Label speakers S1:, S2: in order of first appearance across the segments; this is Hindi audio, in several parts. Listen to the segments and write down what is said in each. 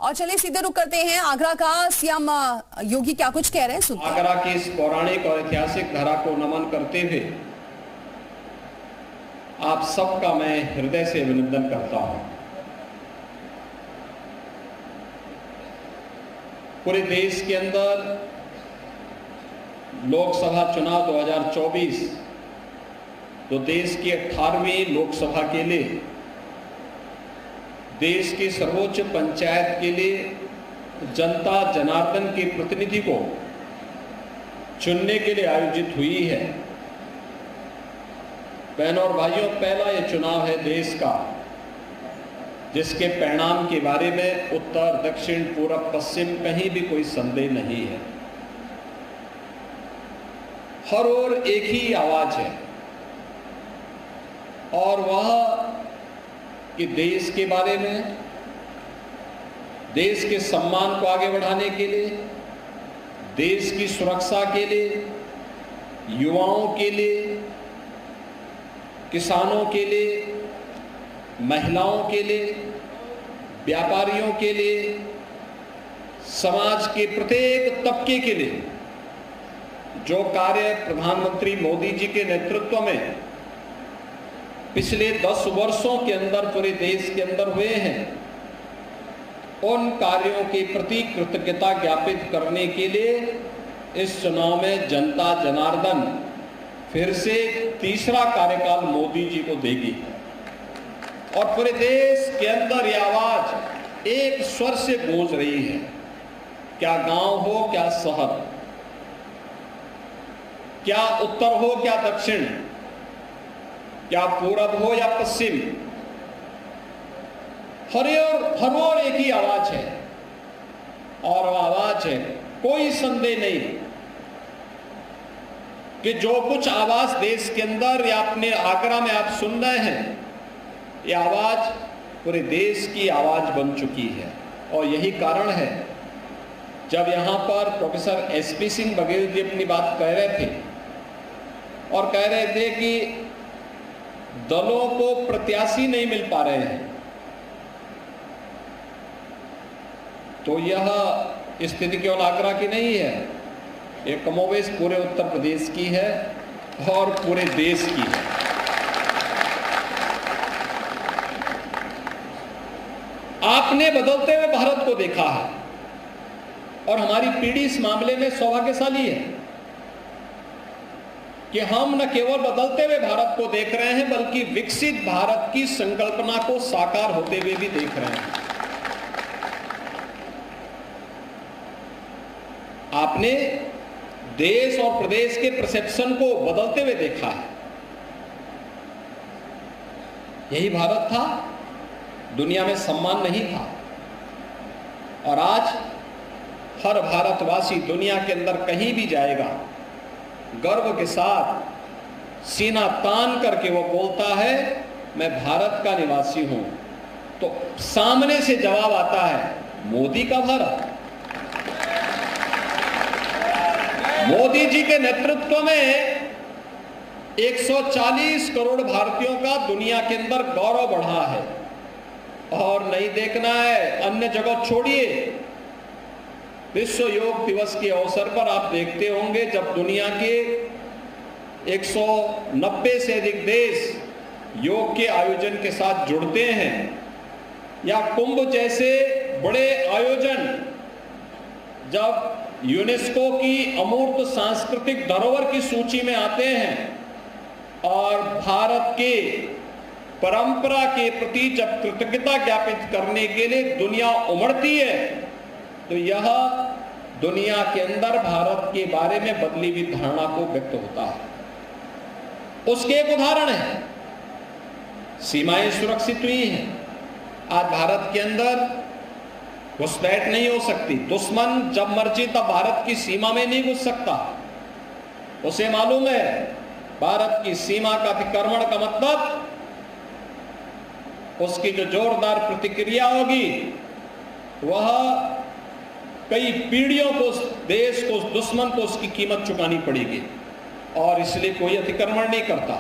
S1: और चलिए सीधे रुक करते हैं आगरा का। सीएम योगी क्या कुछ कह रहे हैं सुनते हैं।
S2: आगरा की इस पौराणिक और ऐतिहासिक धरा को नमन करते हुए आप सबका मैं हृदय से अभिनंदन करता हूं। पूरे देश के अंदर लोकसभा चुनाव 2024 तो देश की 18वीं लोकसभा के लिए, देश की सर्वोच्च पंचायत के लिए जनता जनार्दन के प्रतिनिधि को चुनने के लिए आयोजित हुई है। बहनों और भाइयों, पहला ये चुनाव है देश का जिसके परिणाम के बारे में उत्तर, दक्षिण, पूरब, पश्चिम कहीं भी कोई संदेह नहीं है। हर ओर एक ही आवाज है और वह कि देश के बारे में, देश के सम्मान को आगे बढ़ाने के लिए, देश की सुरक्षा के लिए, युवाओं के लिए, किसानों के लिए, महिलाओं के लिए, व्यापारियों के लिए, समाज के प्रत्येक तबके के लिए जो कार्य प्रधानमंत्री मोदी जी के नेतृत्व में पिछले 10 वर्षों के अंदर पूरे देश के अंदर हुए हैं, उन कार्यों के प्रति कृतज्ञता ज्ञापित करने के लिए इस चुनाव में जनता जनार्दन फिर से तीसरा कार्यकाल मोदी जी को देगी और पूरे देश के अंदर यह आवाज एक स्वर से गूंज रही है। क्या गांव हो, क्या शहर, क्या उत्तर हो, क्या दक्षिण, क्या पूरब हो या पश्चिम, हर ओर एक ही आवाज है और वह आवाज है, कोई संदेह नहीं कि जो कुछ आवाज देश के अंदर या अपने आगरा में आप सुन रहे हैं, यह आवाज पूरे देश की आवाज बन चुकी है। और यही कारण है जब यहां पर प्रोफेसर एसपी सिंह बघेल जी अपनी बात कह रहे थे और कह रहे थे कि दलों को प्रत्याशी नहीं मिल पा रहे हैं, तो यह स्थिति केवल आगरा की नहीं है, ये कमोबेश पूरे उत्तर प्रदेश की है और पूरे देश की है। आपने बदलते हुए भारत को देखा है और हमारी पीढ़ी इस मामले में सौभाग्यशाली है कि हम न केवल बदलते हुए भारत को देख रहे हैं बल्कि विकसित भारत की संकल्पना को साकार होते हुए भी देख रहे हैं। आपने देश और प्रदेश के परसेप्शन को बदलते हुए देखा है। यही भारत था, दुनिया में सम्मान नहीं था और आज हर भारतवासी दुनिया के अंदर कहीं भी जाएगा, गर्व के साथ सीना तान करके वो बोलता है मैं भारत का निवासी हूं, तो सामने से जवाब आता है मोदी का भारत। मोदी जी के नेतृत्व में 140 करोड़ भारतीयों का दुनिया के अंदर गौरव बढ़ा है और नहीं देखना है, अन्य जगह छोड़िए। विश्व योग दिवस के अवसर पर आप देखते होंगे जब दुनिया के 190 से अधिक देश योग के आयोजन के साथ जुड़ते हैं या कुंभ जैसे बड़े आयोजन जब यूनेस्को की अमूर्त सांस्कृतिक धरोहर की सूची में आते हैं और भारत के परंपरा के प्रति जब कृतज्ञता ज्ञापित करने के लिए दुनिया उमड़ती है, तो यह दुनिया के अंदर भारत के बारे में बदली हुई धारणा को व्यक्त होता है। उसके एक उदाहरण है, सीमाएं सुरक्षित हुई हैं। आज भारत के अंदर घुसपैठ नहीं हो सकती, दुश्मन जब मर्जी तब भारत की सीमा में नहीं घुस सकता। उसे मालूम है भारत की सीमा का अतिक्रमण का मतलब उसकी जो जोरदार प्रतिक्रिया होगी वह कई पीढ़ियों को, देश को, दुश्मन को उसकी कीमत चुकानी पड़ेगी और इसलिए कोई अतिक्रमण नहीं करता।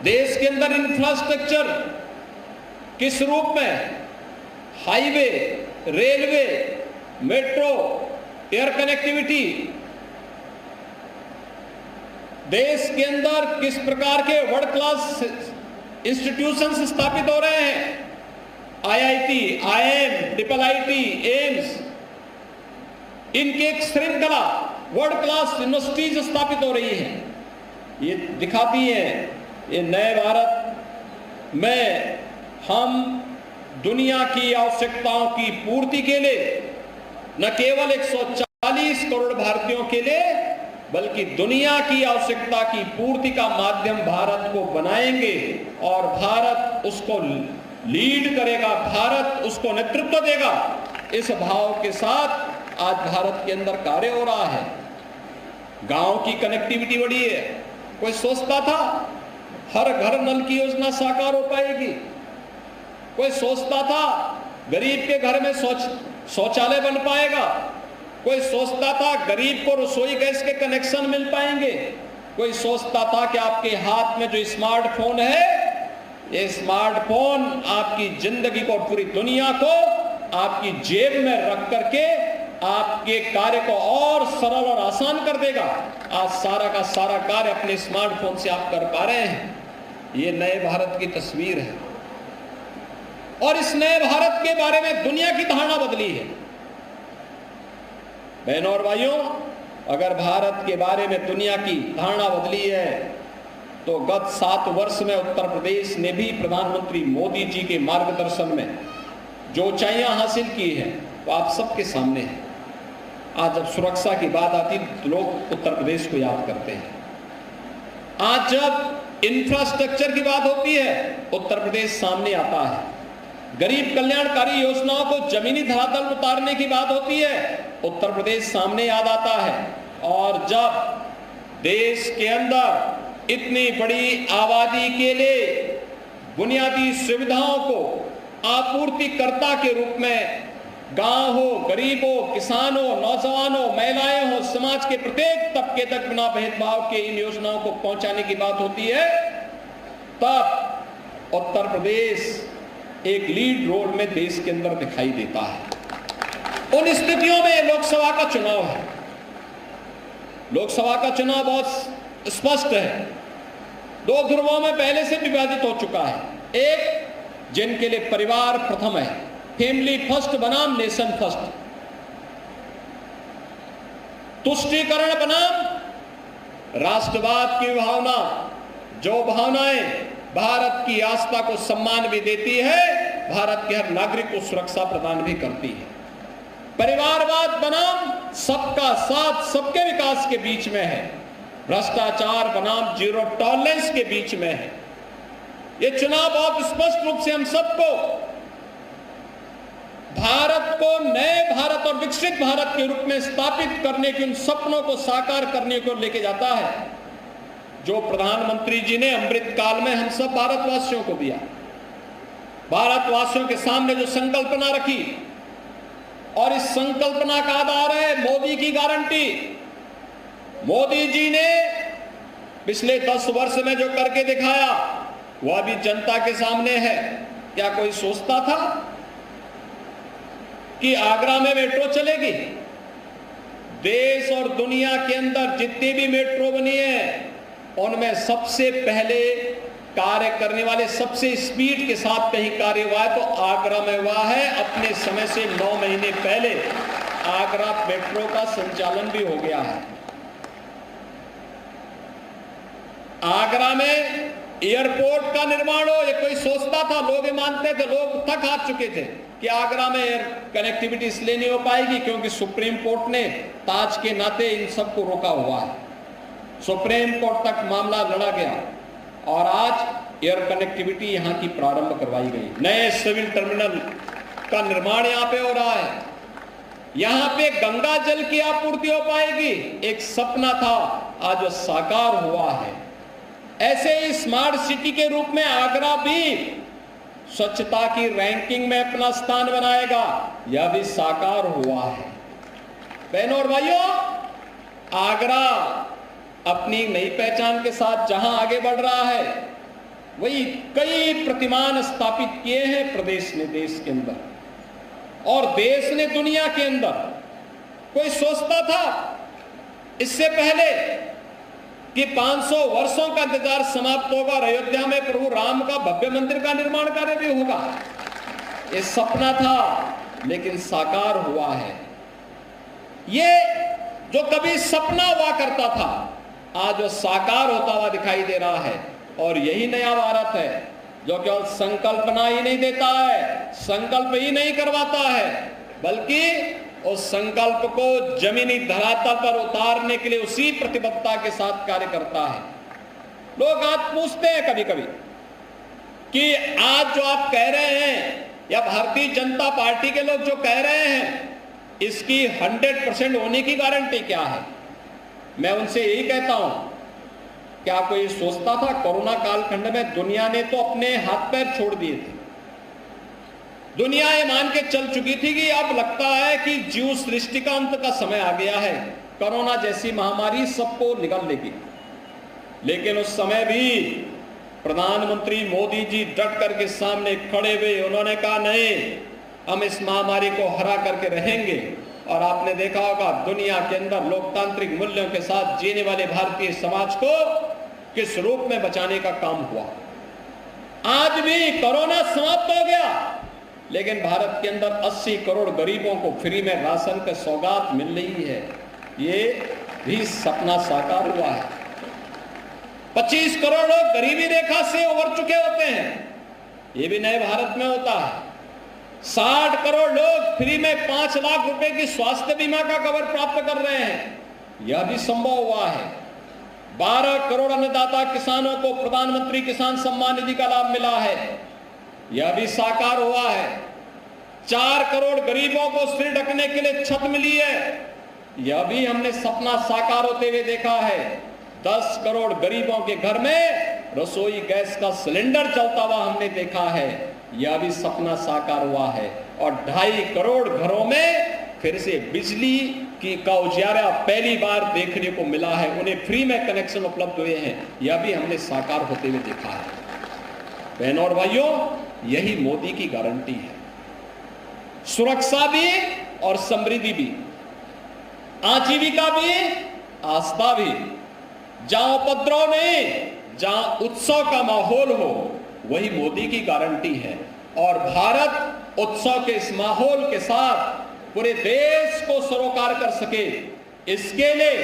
S2: देश के अंदर इंफ्रास्ट्रक्चर किस रूप में highway, railway, metro, air connectivity, देश के अंदर किस प्रकार के वर्ल्ड क्लास इंस्टीट्यूशंस स्थापित हो रहे हैं, आईआईटी, आईएम, IIT, एम्स, इनकी एक श्रृंखला वर्ल्ड क्लास यूनिवर्सिटीज स्थापित हो रही है। ये दिखाती है ये नए भारत में हम दुनिया की आवश्यकताओं की पूर्ति के लिए न केवल 140 करोड़ भारतीयों के लिए बल्कि दुनिया की आवश्यकता की पूर्ति का माध्यम भारत को बनाएंगे और भारत उसको लीड करेगा, भारत उसको नेतृत्व देगा। इस भाव के साथ आज भारत के अंदर कार्य हो रहा है। गांव की कनेक्टिविटी बढ़ी है। कोई सोचता था हर घर नल की योजना साकार हो पाएगी? कोई सोचता था गरीब के घर में शौचालय बन पाएगा? कोई सोचता था गरीब को रसोई गैस के कनेक्शन मिल पाएंगे? कोई सोचता था कि आपके हाथ में जो स्मार्टफोन है, ये स्मार्टफोन आपकी जिंदगी को, पूरी दुनिया को आपकी जेब में रख करके आपके कार्य को और सरल और आसान कर देगा। आज सारा का सारा कार्य अपने स्मार्टफोन से आप कर पा रहे हैं। ये नए भारत की तस्वीर है और इस नए भारत के बारे में दुनिया की धारणा बदली है। बहनों और भाइयों, अगर भारत के बारे में दुनिया की धारणा बदली है तो गत 7 वर्ष में उत्तर प्रदेश ने भी प्रधानमंत्री मोदी जी के मार्गदर्शन में जो ऊंचाइयां हासिल की है वो आप सबके सामने है। आज जब सुरक्षा की बात आती तो लोग उत्तर प्रदेश को याद करते हैं। आज जब इंफ्रास्ट्रक्चर की बात होती है उत्तर प्रदेश सामने आता है। गरीब कल्याणकारी योजनाओं को जमीनी धरातल पर उतारने की बात होती है उत्तर प्रदेश सामने याद आता है। और जब देश के अंदर इतनी बड़ी आबादी के लिए बुनियादी सुविधाओं को आपूर्तिकर्ता के रूप में गांव हो, गरीब हो, किसान हो, नौजवान हो, महिलाएं हो, समाज के प्रत्येक तबके तक बिना भेदभाव के इन योजनाओं को पहुंचाने की बात होती है, तब उत्तर प्रदेश एक लीड रोल में देश के अंदर दिखाई देता है। उन स्थितियों में लोकसभा का चुनाव है। लोकसभा का चुनाव बहुत स्पष्ट है। 2 ध्रुवों में पहले से विभाजित हो चुका है। एक जिनके लिए परिवार प्रथम है, फैमिली फर्स्ट बनाम नेशन फर्स्ट, तुष्टीकरण बनाम राष्ट्रवाद की भावना, जो भावनाएं भारत की आस्था को सम्मान भी देती है, भारत के हर नागरिक को सुरक्षा प्रदान भी करती है। परिवारवाद बनाम सबका साथ सबके विकास के बीच में है। भ्रष्टाचार बनाम जीरो टॉलरेंस के बीच में है। ये चुनाव बहुत स्पष्ट रूप से हम सबको भारत को नए भारत और विकसित भारत के रूप में स्थापित करने के उन सपनों को साकार करने को लेके जाता है जो प्रधानमंत्री जी ने अमृत काल में हम सब भारतवासियों को दिया। भारतवासियों के सामने जो संकल्पना रखी और इस संकल्पना का आधार है मोदी की गारंटी। मोदी जी ने पिछले 10 वर्ष में जो करके दिखाया वह अभी जनता के सामने है। क्या कोई सोचता था कि आगरा में मेट्रो चलेगी? देश और दुनिया के अंदर जितनी भी मेट्रो बनी है उनमें सबसे पहले कार्य करने वाले, सबसे स्पीड के साथ कहीं कार्य हुआ है तो आगरा में हुआ है। अपने समय से 9 महीने पहले आगरा मेट्रो का संचालन भी हो गया है। आगरा में एयरपोर्ट का निर्माण हो, ये कोई सोचता था? लोग ये मानते थे, लोग थक हार चुके थे कि आगरा में एयर कनेक्टिविटी इसलिए नहीं हो पाएगी क्योंकि सुप्रीम कोर्ट ने ताज के नाते इन सबको रोका हुआ है। सुप्रीम कोर्ट तक मामला लड़ा गया और आज एयर कनेक्टिविटी यहां की प्रारंभ करवाई गई। नए सिविल टर्मिनल का निर्माण यहां पे हो रहा है। यहां पे गंगा जल की आपूर्ति हो पाएगी। एक सपना था, आज वो साकार हुआ है। ऐसे ही स्मार्ट सिटी के रूप में आगरा भी स्वच्छता की रैंकिंग में अपना स्थान बनाएगा, यह भी साकार हुआ है। बहनों और भाइयों, आगरा अपनी नई पहचान के साथ जहां आगे बढ़ रहा है वही कई प्रतिमान स्थापित किए हैं प्रदेश ने, देश के अंदर। और देश ने दुनिया के अंदर, कोई सोचता था इससे पहले कि 500 वर्षों का इंतजार समाप्त होगा और अयोध्या में प्रभु राम का भव्य मंदिर का निर्माण कार्य भी होगा? ये सपना था, लेकिन साकार हुआ है। ये जो कभी सपना हुआ करता था, आज वो साकार होता हुआ दिखाई दे रहा है। और यही नया भारत है जो केवल संकल्पना ही नहीं देता है, संकल्प ही नहीं करवाता है, बल्कि उस संकल्प को जमीनी धरातल पर उतारने के लिए उसी प्रतिबद्धता के साथ कार्य करता है। लोग आज पूछते हैं कभी कभी कि आज जो आप कह रहे हैं, या भारतीय जनता पार्टी के लोग जो कह रहे हैं, इसकी 100% होने की गारंटी क्या है? मैं उनसे यही कहता हूं, क्या कोई सोचता था कोरोना कालखंड में दुनिया ने तो अपने हाथ पैर छोड़ दिए थे, दुनिया ये मान के चल चुकी थी कि अब लगता है कि जीव सृष्टि का अंत का समय आ गया है, कोरोना जैसी महामारी सबको निगल लेगी। लेकिन उस समय भी प्रधानमंत्री मोदी जी डट करके सामने खड़े हुए, उन्होंने कहा नहीं, हम इस महामारी को हरा करके रहेंगे। और आपने देखा होगा दुनिया के अंदर लोकतांत्रिक मूल्यों के साथ जीने वाले भारतीय समाज को किस रूप में बचाने का काम हुआ। आज भी कोरोना समाप्त हो गया, लेकिन भारत के अंदर 80 करोड़ गरीबों को फ्री में राशन का सौगात मिल रही है। ये भी सपना साकार हुआ है। 25 करोड़ लोग गरीबी रेखा से उबर चुके होते हैं, ये भी नए भारत में होता है। 60 करोड़ लोग फ्री में 5 लाख रुपए की स्वास्थ्य बीमा का कवर प्राप्त कर रहे हैं, यह भी संभव हुआ है। 12 करोड़ अन्नदाता किसानों को प्रधानमंत्री किसान सम्मान निधि का लाभ मिला है, यह भी साकार हुआ है। 4 करोड़ गरीबों को सिर ढकने के लिए छत मिली है, यह भी हमने सपना साकार होते हुए देखा है। 10 करोड़ गरीबों के घर में रसोई गैस का सिलेंडर चलता हुआ हमने देखा है, यह भी सपना साकार हुआ है। और 2.5 करोड़ घरों में फिर से बिजली का उजियारा पहली बार देखने को मिला है, उन्हें फ्री में कनेक्शन उपलब्ध हुए हैं, यह भी हमने साकार होते हुए देखा है। बहनों और भाइयों, यही मोदी की गारंटी है। सुरक्षा भी और समृद्धि भी, आजीविका भी, आस्था भी। जहां उपद्रव नहीं, जहां उत्सव का माहौल हो, वही मोदी की गारंटी है। और भारत उत्सव के इस माहौल के साथ पूरे देश को सरोकार कर सके, इसके लिए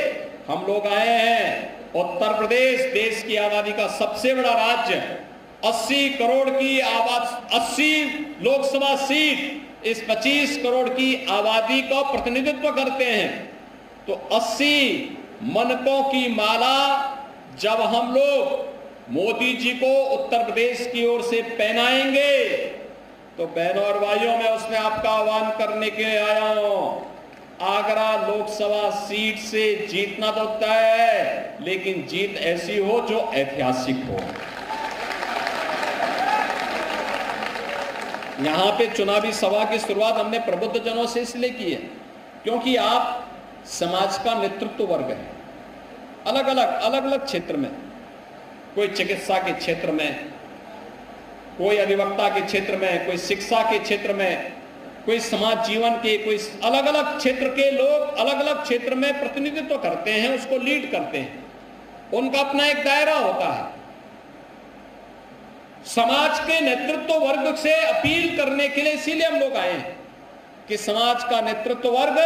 S2: हम लोग आए हैं। उत्तर प्रदेश देश की आबादी का सबसे बड़ा राज्य, 80 करोड़ की आबादी, 80 लोकसभा सीट इस 25 करोड़ की आबादी का प्रतिनिधित्व करते हैं। तो 80 मनकों की माला जब हम लोग मोदी जी को उत्तर प्रदेश की ओर से पहनाएंगे, तो बहनों और भाइयों, मैं उसमें आपका आह्वान करने के लिए आया हूं। आगरा लोकसभा सीट से जीतना तो तय है, लेकिन जीत ऐसी हो जो ऐतिहासिक हो। यहां पे चुनावी सभा की शुरुआत हमने प्रबुद्ध जनों से इसलिए की है क्योंकि आप समाज का नेतृत्व वर्ग है। अलग अलग क्षेत्र में, कोई चिकित्सा के क्षेत्र में, कोई अधिवक्ता के क्षेत्र में, कोई शिक्षा के क्षेत्र में, कोई समाज जीवन के, कोई अलग अलग क्षेत्र के लोग अलग अलग क्षेत्र में प्रतिनिधित्व करते हैं, उसको लीड करते हैं। उनका अपना एक दायरा होता है। समाज के नेतृत्व वर्ग से अपील करने के लिए इसीलिए हम लोग आए हैं कि समाज का नेतृत्व वर्ग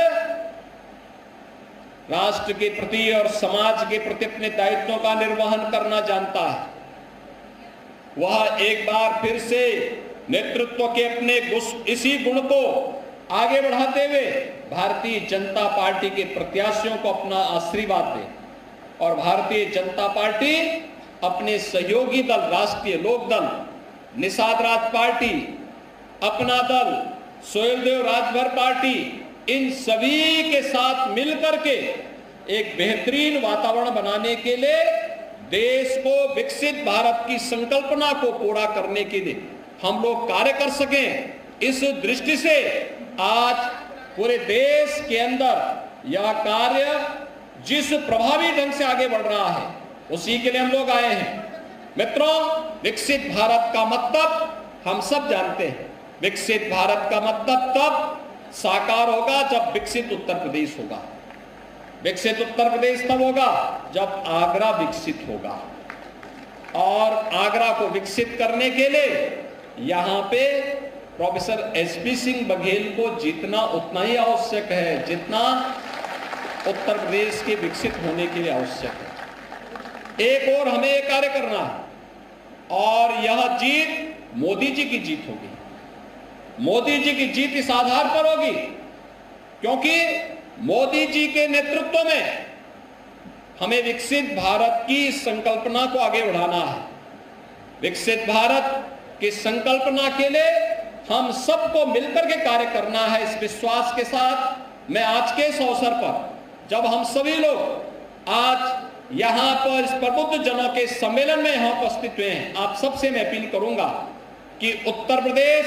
S2: राष्ट्र के प्रति और समाज के प्रति अपने दायित्वों का निर्वहन करना जानता है। वह एक बार फिर से नेतृत्व के अपने इसी गुण को आगे बढ़ाते हुए भारतीय जनता पार्टी के प्रत्याशियों को अपना आशीर्वाद दे। और भारतीय जनता पार्टी अपने सहयोगी दल राष्ट्रीय लोकदल, निषाद राज पार्टी, अपना दल, सोहेलदेव राजभर पार्टी, इन सभी के साथ मिलकर के एक बेहतरीन वातावरण बनाने के लिए, देश को विकसित भारत की संकल्पना को पूरा करने के लिए हम लोग कार्य कर सकें। इस दृष्टि से आज पूरे देश के अंदर यह कार्य जिस प्रभावी ढंग से आगे बढ़ रहा है, उसी के लिए हम लोग आए हैं। मित्रों, विकसित भारत का मतलब हम सब जानते हैं। विकसित भारत का मतलब तब साकार होगा जब विकसित उत्तर प्रदेश होगा। विकसित उत्तर प्रदेश तब होगा जब आगरा विकसित होगा। और आगरा को विकसित करने के लिए यहां पे प्रोफेसर एसपी सिंह बघेल को जीतना उतना ही आवश्यक है जितना उत्तर प्रदेश के विकसित होने के लिए आवश्यक है। एक और हमें यह कार्य करना है और यह जीत मोदी जी की जीत होगी। मोदी जी की जीत इस आधार पर होगी क्योंकि मोदी जी के नेतृत्व में हमें विकसित भारत की संकल्पना को आगे बढ़ाना है। विकसित भारत की संकल्पना के लिए हम सबको मिलकर के कार्य करना है। इस विश्वास के साथ मैं आज के इस अवसर पर जब हम सभी लोग आज यहां पर इस प्रबुद्ध जनों के सम्मेलन में यहां उपस्थित हुए हैं, आप सबसे मैं अपील करूंगा कि उत्तर प्रदेश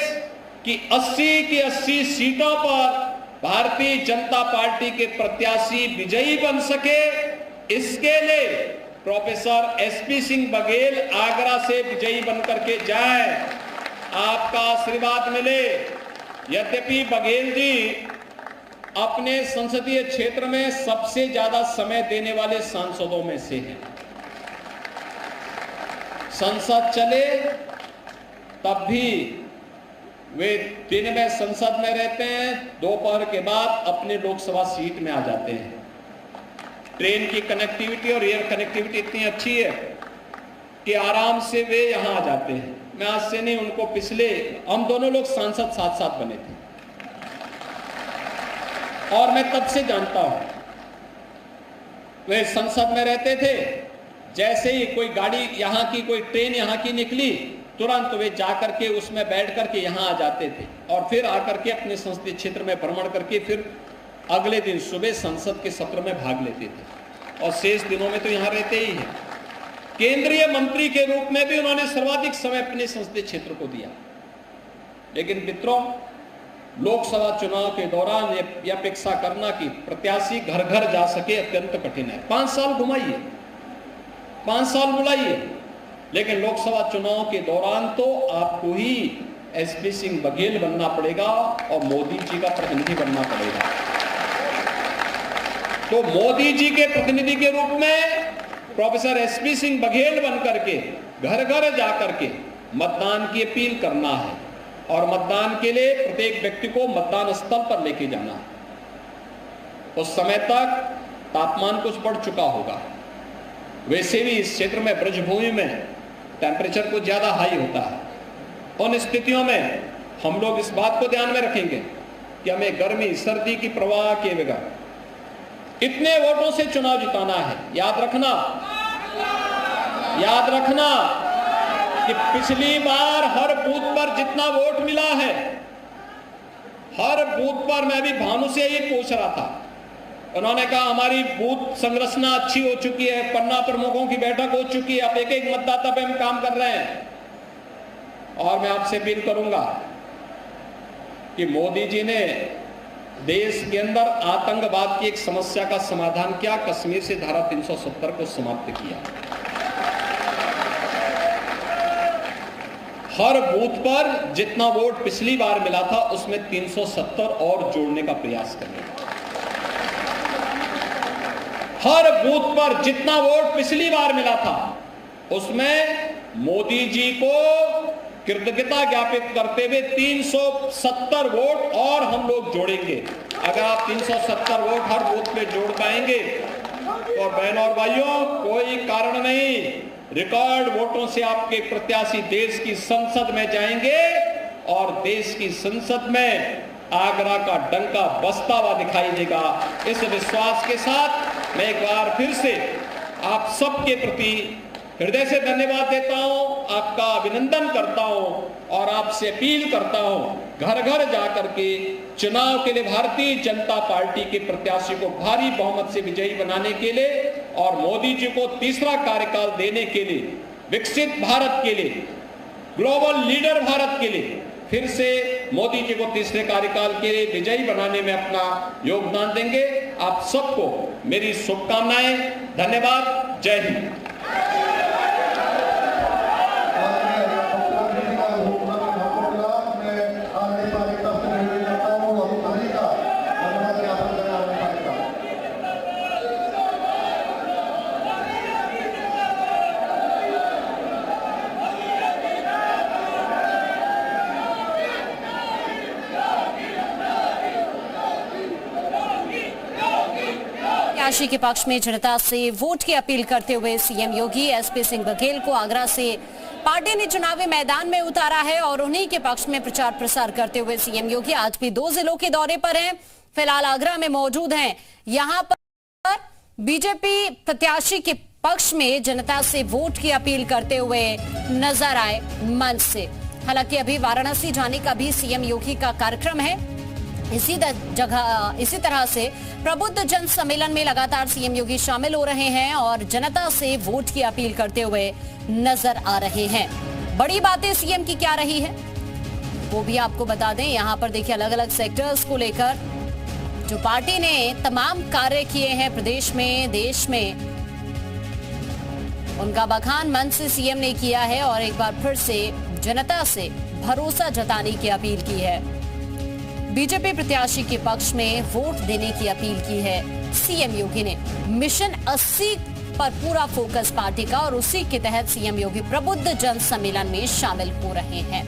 S2: की 80 की 80 सीटों पर भारतीय जनता पार्टी के प्रत्याशी विजयी बन सके, इसके लिए प्रोफेसर एसपी सिंह बघेल आगरा से विजयी बनकर के जाए, आपका आशीर्वाद मिले। यद्यपि बघेल जी अपने संसदीय क्षेत्र में सबसे ज्यादा समय देने वाले सांसदों में से हैं। संसद चले तब भी वे दिन में संसद में रहते हैं, दोपहर के बाद अपने लोकसभा सीट में आ जाते हैं। ट्रेन की कनेक्टिविटी और एयर कनेक्टिविटी इतनी अच्छी है कि आराम से वे यहां आ जाते हैं। मैं आज से नहीं, उनको पिछले हम दोनों लोग सांसद साथ साथ बने थे और मैं तब से जानता हूं। वे संसद में रहते थे, जैसे ही कोई गाड़ी यहां की, कोई ट्रेन यहां की निकली, तुरंत वे जाकर के उसमें बैठ करके यहां आ जाते थे और फिर आकर के अपने संसदीय क्षेत्र में भ्रमण करके फिर अगले दिन सुबह संसद के सत्र में भाग लेते थे और शेष दिनों में तो यहां रहते ही हैं। केंद्रीय मंत्री के रूप में भी उन्होंने सर्वाधिक समय अपने संसदीय क्षेत्र को दिया। लेकिन मित्रों, लोकसभा चुनाव के दौरान यह अपेक्षा करना कि प्रत्याशी घर घर जा सके अत्यंत कठिन है। 5 साल घुमाइए, 5 साल बुलाइए, लेकिन लोकसभा चुनाव के दौरान तो आपको ही एसपी सिंह बघेल बनना पड़ेगा और मोदी जी का प्रतिनिधि बनना पड़ेगा। तो मोदी जी के प्रतिनिधि के रूप में प्रोफेसर एसपी सिंह बघेल बनकर के घर घर जाकर के मतदान की अपील करना है और मतदान के लिए प्रत्येक व्यक्ति को मतदान स्थल पर लेके जाना है। उस समय तक तापमान कुछ बढ़ चुका होगा। वैसे भी इस क्षेत्र में ब्रजभूमि में टेम्परेचर कुछ ज्यादा हाई होता है। उन स्थितियों में हम लोग इस बात को ध्यान में रखेंगे कि हमें गर्मी सर्दी की परवाह किए बगैर इतने वोटों से चुनाव जिताना है। याद रखना कि पिछली बार हर बूथ पर जितना वोट मिला है, हर बूथ पर, मैं भी भानु से ये पूछ रहा था, उन्होंने कहा हमारी बूथ संरचना अच्छी हो चुकी है, पन्ना प्रमुखों की बैठक हो चुकी है, अब एक एक मतदाता पे हम काम कर रहे हैं। और मैं आपसे अपील करूंगा कि मोदी जी ने देश के अंदर आतंकवाद की एक समस्या का समाधान किया, कश्मीर से धारा 370 को समाप्त किया। हर बूथ पर जितना वोट पिछली बार मिला था उसमें 370 और जोड़ने का प्रयास करें। हर बूथ पर जितना वोट पिछली बार मिला था उसमें मोदी जी को कृतज्ञता ज्ञापित करते हुए 370 वोट और हम लोग जोड़ेंगे। अगर आप 370 वोट हर बूथ पे जोड़ पाएंगे तो बहनों और भाइयों, कोई कारण नहीं, रिकॉर्ड वोटों से आपके प्रत्याशी देश की संसद में जाएंगे और देश की संसद में आगरा का डंका बजता हुआ दिखाई देगा। इस विश्वास के साथ मैं एक बार फिर से आप सबके प्रति हृदय से धन्यवाद देता हूं, आपका अभिनंदन करता हूं और आपसे अपील करता हूं घर घर जाकर के चुनाव के लिए भारतीय जनता पार्टी के प्रत्याशी को भारी बहुमत से विजयी बनाने के लिए और मोदी जी को तीसरा कार्यकाल देने के लिए, विकसित भारत के लिए, ग्लोबल लीडर भारत के लिए फिर से मोदी जी को तीसरे कार्यकाल के लिए विजयी बनाने में अपना योगदान देंगे। आप सबको मेरी शुभकामनाएं। धन्यवाद। जय हिंद।
S3: मैं
S1: प्रत्याशी के पक्ष में जनता से वोट की अपील करते हुए सीएम योगी एसपी सिंह बघेल को आगरा से पार्टी ने चुनावी मैदान में उतारा है और उन्हीं के पक्ष में प्रचार प्रसार करते हुए सीएम योगी आज भी 2 जिलों के दौरे पर हैं। फिलहाल आगरा में मौजूद हैं। यहां पर बीजेपी प्रत्याशी के पक्ष में जनता से वोट की अपील करते हुए नजर आए मंच से। हालांकि अभी वाराणसी जाने का भी सीएम योगी का कार्यक्रम है। इसी तरह से प्रबुद्ध जन सम्मेलन में लगातार सीएम योगी शामिल हो रहे हैं और जनता से वोट की अपील करते हुए नजर आ रहे हैं। बड़ी बातें सीएम की क्या रही है वो भी आपको बता दें। यहां पर देखिए अलग अलग सेक्टर्स को लेकर जो पार्टी ने तमाम कार्य किए हैं प्रदेश में, देश में, उनका बखान मंच से सीएम ने किया है और एक बार फिर से जनता से भरोसा जताने की अपील की है। बीजेपी प्रत्याशी के पक्ष में वोट देने की अपील की है सीएम योगी ने। मिशन 80 पर पूरा फोकस पार्टी का और उसी के तहत सीएम योगी प्रबुद्ध जन सम्मेलन में शामिल हो रहे हैं।